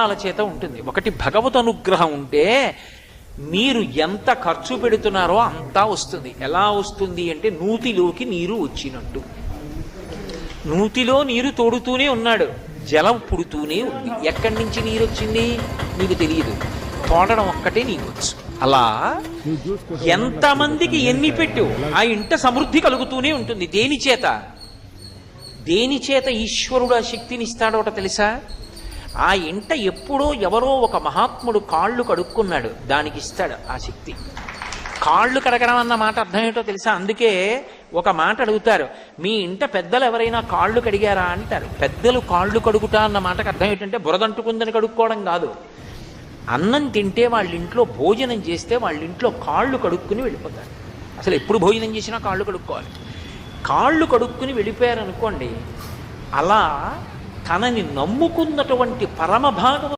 కారణాల చేత ఉంటుంది. ఒకటి భగవద్ అనుగ్రహం ఉంటే మీరు ఎంత ఖర్చు పెడుతున్నారో అంతా వస్తుంది. ఎలా వస్తుంది అంటే నూతిలోకి నీరు వచ్చినట్టు. నూతిలో నీరు తోడుతూనే ఉన్నాడు, జలం పుడుతూనే ఉంది. ఎక్కడి నుంచి నీరు వచ్చింది నీకు తెలియదు, తోడడం ఒక్కటే నీకు వచ్చు. అలా ఎంతమందికి ఎన్ని పెట్టు ఆ ఇంట సమృద్ధి కలుగుతూనే ఉంటుంది. దేని చేత ఈశ్వరుడు ఆ శక్తిని ఇస్తాడో తెలుసా? ఆ ఇంట ఎప్పుడో ఎవరో ఒక మహాత్ముడు కాళ్ళు కడుక్కున్నాడు, దానికి ఇస్తాడు ఆ శక్తి. కాళ్ళు కడగడం అన్న మాట అర్థం ఏంటో తెలుసా? అందుకే ఒక మాట అడుగుతారు, మీ ఇంట పెద్దలు ఎవరైనా కాళ్ళు కడిగారా అంటారు. పెద్దలు కాళ్ళు కడుగుతా అన్న మాటకు అర్థం ఏంటంటే బురదంటుకుందని కడుక్కోవడం కాదు. అన్నం తింటే వాళ్ళ ఇంట్లో భోజనం చేస్తే వాళ్ళ ఇంట్లో కాళ్ళు కడుక్కుని వెళ్ళిపోతారు. అసలు ఎప్పుడు భోజనం చేసినా కాళ్ళు కడుక్కోవాలి. కాళ్ళు కడుక్కుని వెళ్ళిపోయారనుకోండి, అలా తనని నమ్ముకున్నటువంటి పరమభాగం